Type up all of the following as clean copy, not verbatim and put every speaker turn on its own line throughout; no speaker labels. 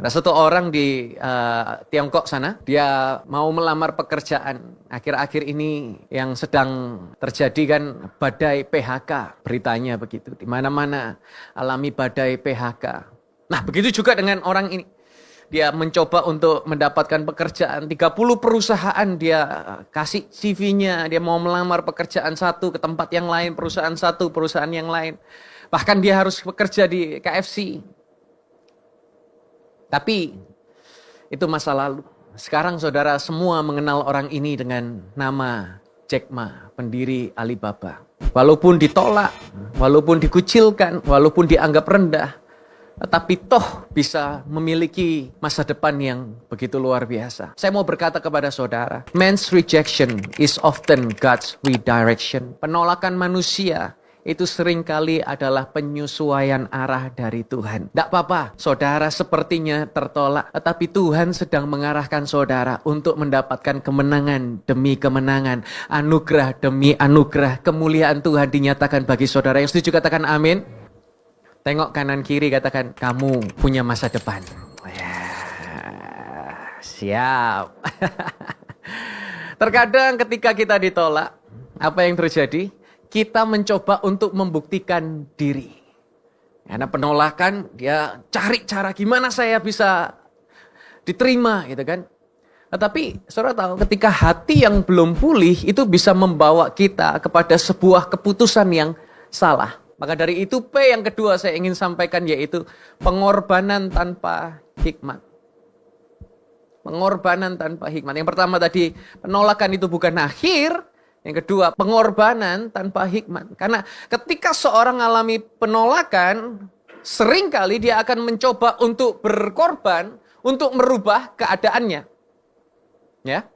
Ada satu orang di Tiongkok sana, dia mau melamar pekerjaan. Akhir-akhir ini yang sedang terjadi kan badai PHK, beritanya begitu. Di mana-mana alami badai PHK. Nah, begitu juga dengan orang ini. Dia mencoba untuk mendapatkan pekerjaan, 30 perusahaan dia kasih CV-nya, dia mau melamar pekerjaan satu ke tempat yang lain, perusahaan satu, perusahaan yang lain. Bahkan dia harus bekerja di KFC. Tapi itu masa lalu. Sekarang saudara semua mengenal orang ini dengan nama Jack Ma, pendiri Alibaba. Walaupun ditolak, walaupun dikucilkan, walaupun dianggap rendah, tetapi toh bisa memiliki masa depan yang begitu luar biasa. Saya mau berkata kepada saudara, man's rejection is often God's redirection. Penolakan manusia itu seringkali adalah penyesuaian arah dari Tuhan. Tidak apa-apa, saudara sepertinya tertolak, tetapi Tuhan sedang mengarahkan saudara untuk mendapatkan kemenangan demi kemenangan, anugerah demi anugerah, kemuliaan Tuhan dinyatakan bagi saudara. Yang setuju katakan amin. Tengok kanan kiri, katakan, kamu punya masa depan. Ya, siap. Terkadang ketika kita ditolak, apa yang terjadi? Kita mencoba untuk membuktikan diri. Karena penolakan, dia cari cara gimana saya bisa diterima, gitu kan. Tetapi saudara tahu, ketika hati yang belum pulih, itu bisa membawa kita kepada sebuah keputusan yang salah. Maka dari itu P yang kedua saya ingin sampaikan, yaitu pengorbanan tanpa hikmat. Pengorbanan tanpa hikmat. Yang pertama tadi, penolakan itu bukan akhir. Yang kedua, pengorbanan tanpa hikmat. Karena ketika seorang alami penolakan, seringkali dia akan mencoba untuk berkorban, untuk merubah keadaannya. Ya.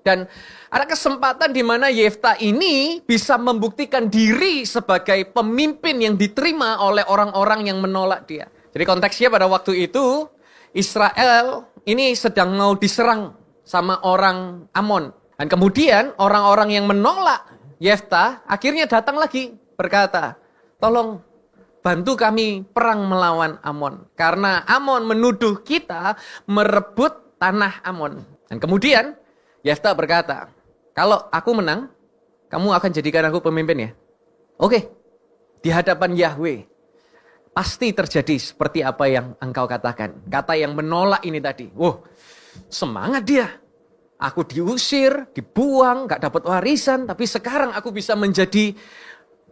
Dan ada kesempatan di mana Yefta ini bisa membuktikan diri sebagai pemimpin yang diterima oleh orang-orang yang menolak dia. Jadi konteksnya pada waktu itu, Israel ini sedang mau diserang sama orang Amon. Dan kemudian orang-orang yang menolak Yefta akhirnya datang lagi berkata, tolong bantu kami perang melawan Amon. Karena Amon menuduh kita merebut tanah Amon. Dan kemudian Yefta berkata, kalau aku menang, kamu akan jadikan aku pemimpin ya? Oke, di hadapan Yahweh, pasti terjadi seperti apa yang engkau katakan. Kata yang menolak ini tadi, semangat dia. Aku diusir, dibuang, gak dapat warisan, tapi sekarang aku bisa menjadi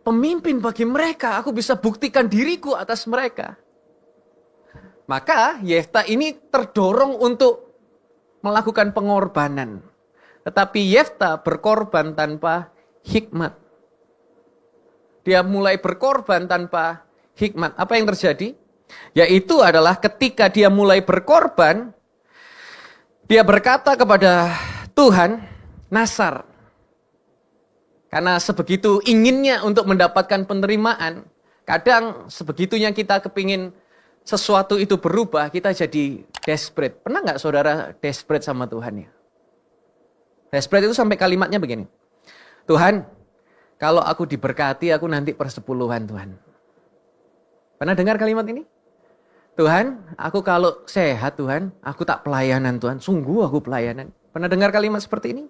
pemimpin bagi mereka. Aku bisa buktikan diriku atas mereka. Maka Yefta ini terdorong untuk melakukan pengorbanan. Tetapi Yefta berkorban tanpa hikmat. Dia mulai berkorban tanpa hikmat. Apa yang terjadi? Yaitu adalah ketika dia mulai berkorban, dia berkata kepada Tuhan, Nasar. Karena sebegitu inginnya untuk mendapatkan penerimaan, kadang sebegitunya kita kepingin sesuatu itu berubah, kita jadi desperate. Pernah nggak saudara desperate sama Tuhan ya? Desperate itu sampai kalimatnya begini. Tuhan, kalau aku diberkati, aku nanti persepuluhan Tuhan. Pernah dengar kalimat ini? Tuhan, aku kalau sehat Tuhan, aku tak pelayanan Tuhan. Sungguh aku pelayanan. Pernah dengar kalimat seperti ini?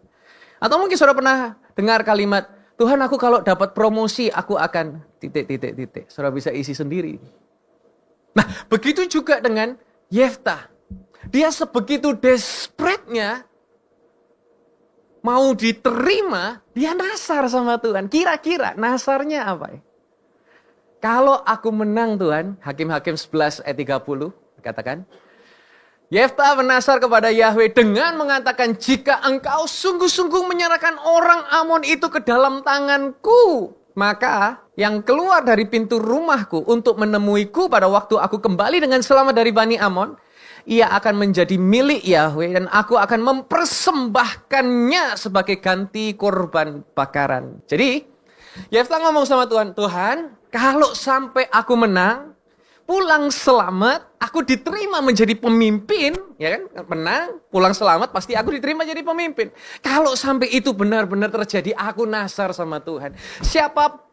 Atau mungkin saudara pernah dengar kalimat, Tuhan aku kalau dapat promosi, aku akan titik. Saudara bisa isi sendiri. Nah, begitu juga dengan Yefta. Dia sebegitu desperate-nya, mau diterima, dia nasar sama Tuhan. Kira-kira nasarnya apa ya? Kalau aku menang Tuhan, Hakim-Hakim 11 ayat 30, katakan, Yefta menasar kepada Yahweh dengan mengatakan, jika engkau sungguh-sungguh menyerahkan orang Amon itu ke dalam tanganku, maka yang keluar dari pintu rumahku untuk menemuiku pada waktu aku kembali dengan selamat dari Bani Amon, ia akan menjadi milik Yahweh dan aku akan mempersembahkannya sebagai ganti korban bakaran. Jadi, Yefta ngomong sama Tuhan, Tuhan, kalau sampai aku menang, pulang selamat, aku diterima menjadi pemimpin, ya kan? Menang, pulang selamat, pasti aku diterima jadi pemimpin. Kalau sampai itu benar-benar terjadi, aku nasar sama Tuhan.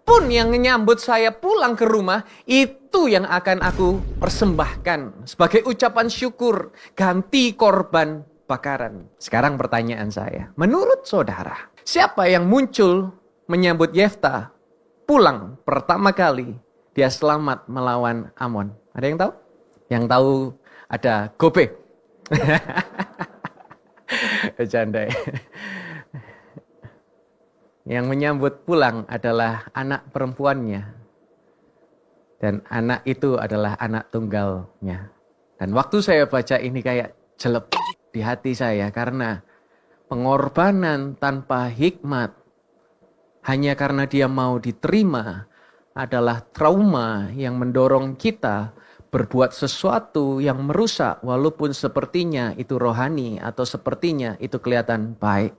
siapapun yang menyambut saya pulang ke rumah, itu yang akan aku persembahkan sebagai ucapan syukur, ganti korban bakaran. Sekarang pertanyaan saya, menurut saudara, siapa yang muncul menyambut Yefta pulang pertama kali dia selamat melawan Amon? Ada yang tahu? Yang tahu ada Gope. Bercanda. Yang menyambut pulang adalah anak perempuannya. Dan anak itu adalah anak tunggalnya. Dan waktu saya baca ini kayak jelek di hati saya. Karena pengorbanan tanpa hikmat hanya karena dia mau diterima adalah trauma yang mendorong kita berbuat sesuatu yang merusak walaupun sepertinya itu rohani atau sepertinya itu kelihatan baik.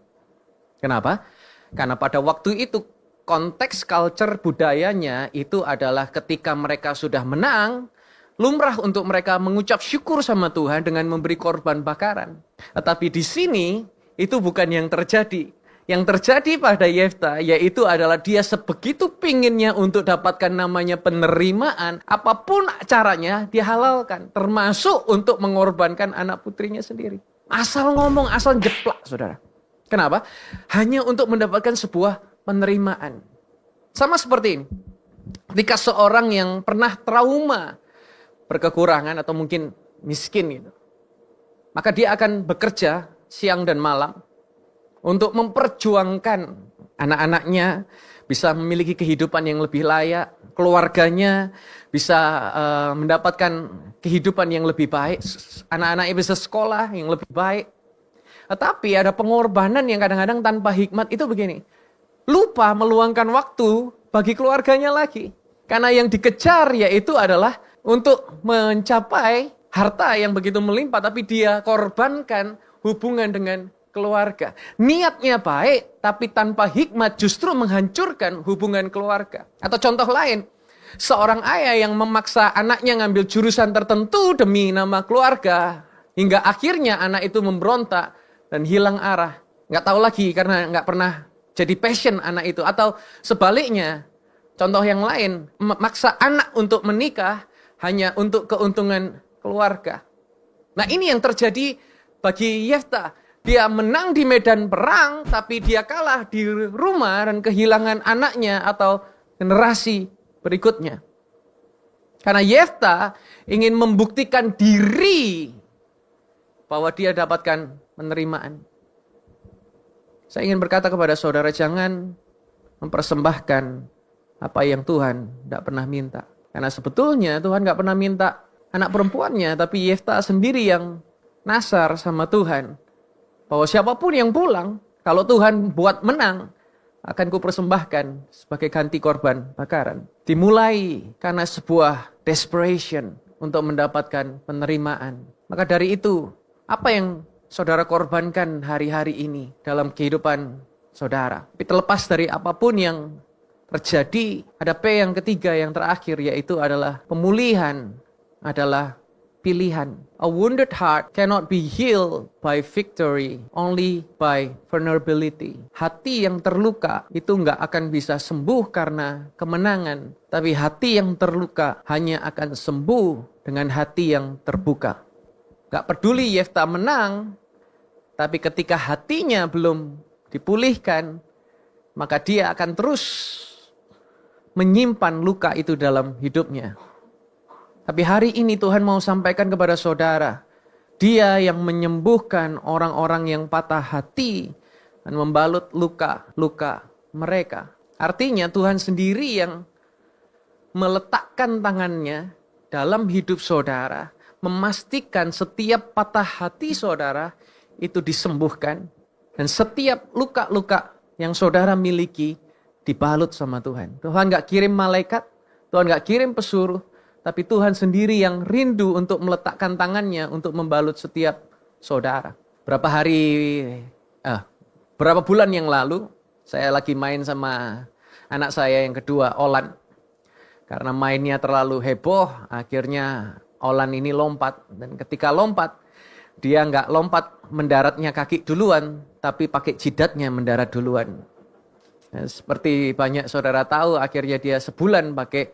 Kenapa? Karena pada waktu itu konteks culture budayanya itu adalah ketika mereka sudah menang, lumrah untuk mereka mengucap syukur sama Tuhan dengan memberi korban bakaran. Tetapi di sini itu bukan yang terjadi. Yang terjadi pada Yefta yaitu adalah dia sebegitu pinginnya untuk dapatkan namanya penerimaan, apapun caranya dia halalkan, termasuk untuk mengorbankan anak putrinya sendiri. Asal ngomong, asal jeplak, saudara. Kenapa? Hanya untuk mendapatkan sebuah penerimaan. Sama seperti ini. Ketika seorang yang pernah trauma, berkekurangan atau mungkin miskin gitu, maka dia akan bekerja siang dan malam untuk memperjuangkan anak-anaknya bisa memiliki kehidupan yang lebih layak, keluarganya bisa mendapatkan kehidupan yang lebih baik, anak-anaknya bisa sekolah yang lebih baik. Tetapi ada pengorbanan yang kadang-kadang tanpa hikmat itu begini. Lupa meluangkan waktu bagi keluarganya lagi. Karena yang dikejar yaitu adalah untuk mencapai harta yang begitu melimpah. Tapi dia korbankan hubungan dengan keluarga. Niatnya baik, tapi tanpa hikmat justru menghancurkan hubungan keluarga. Atau contoh lain, seorang ayah yang memaksa anaknya ngambil jurusan tertentu demi nama keluarga. Hingga akhirnya anak itu memberontak dan hilang arah. Nggak tahu lagi karena nggak pernah jadi passion anak itu. Atau sebaliknya, contoh yang lain, memaksa anak untuk menikah hanya untuk keuntungan keluarga. Nah ini yang terjadi bagi Yefta. Dia menang di medan perang, tapi dia kalah di rumah dan kehilangan anaknya atau generasi berikutnya. Karena Yefta ingin membuktikan diri bahwa dia dapatkan penerimaan. Saya ingin berkata kepada saudara, jangan mempersembahkan apa yang Tuhan tidak pernah minta. Karena sebetulnya Tuhan tidak pernah minta anak perempuannya, tapi Yefta sendiri yang nasar sama Tuhan. Bahwa siapapun yang pulang, kalau Tuhan buat menang, akan kupersembahkan sebagai ganti korban bakaran. Dimulai karena sebuah desperation untuk mendapatkan penerimaan. Maka dari itu, apa yang saudara korbankan hari-hari ini dalam kehidupan saudara? Tapi terlepas dari apapun yang terjadi, ada P yang ketiga yang terakhir, yaitu adalah pemulihan, adalah pilihan. A wounded heart cannot be healed by victory, only by vulnerability. Hati yang terluka itu nggak akan bisa sembuh karena kemenangan, tapi hati yang terluka hanya akan sembuh dengan hati yang terbuka. Gak peduli Yefta menang, tapi ketika hatinya belum dipulihkan, maka dia akan terus menyimpan luka itu dalam hidupnya. Tapi hari ini Tuhan mau sampaikan kepada saudara, Dia yang menyembuhkan orang-orang yang patah hati dan membalut luka-luka mereka. Artinya Tuhan sendiri yang meletakkan tangannya dalam hidup saudara, memastikan setiap patah hati saudara itu disembuhkan, dan setiap luka-luka yang saudara miliki dibalut sama Tuhan. Tuhan gak kirim malaikat, Tuhan gak kirim pesuruh, tapi Tuhan sendiri yang rindu untuk meletakkan tangannya untuk membalut setiap saudara. Berapa bulan yang lalu, saya lagi main sama anak saya yang kedua, Olan. Karena mainnya terlalu heboh, akhirnya Olan ini lompat. Dan ketika lompat, dia nggak lompat mendaratnya kaki duluan, tapi pakai jidatnya mendarat duluan. Seperti banyak saudara tahu, akhirnya dia sebulan pakai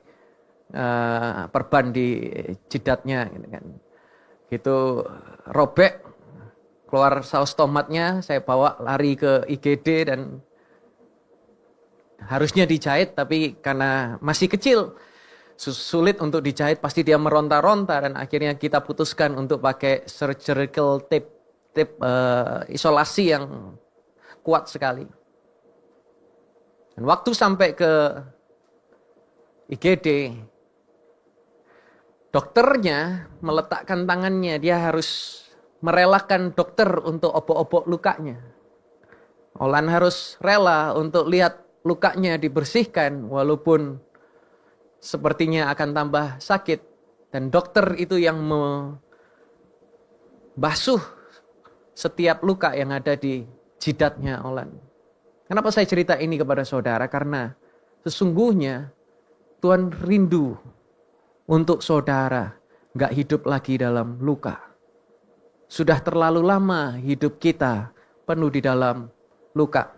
perban di jidatnya, gitu kan. Gitu robek, keluar saus tomatnya, saya bawa lari ke IGD dan harusnya dijahit, tapi karena masih kecil, sulit untuk dijahit, pasti dia meronta-ronta, dan akhirnya kita putuskan untuk pakai surgical tape, isolasi yang kuat sekali. Dan waktu sampai ke IGD, dokternya meletakkan tangannya, dia harus merelakan dokter untuk obok-obok lukanya. Olan harus rela untuk lihat lukanya dibersihkan walaupun sepertinya akan tambah sakit. Dan dokter itu yang membasuh setiap luka yang ada di jidatnya Olan. Kenapa saya cerita ini kepada saudara? Karena sesungguhnya Tuhan rindu untuk saudara gak hidup lagi dalam luka. Sudah terlalu lama hidup kita penuh di dalam luka.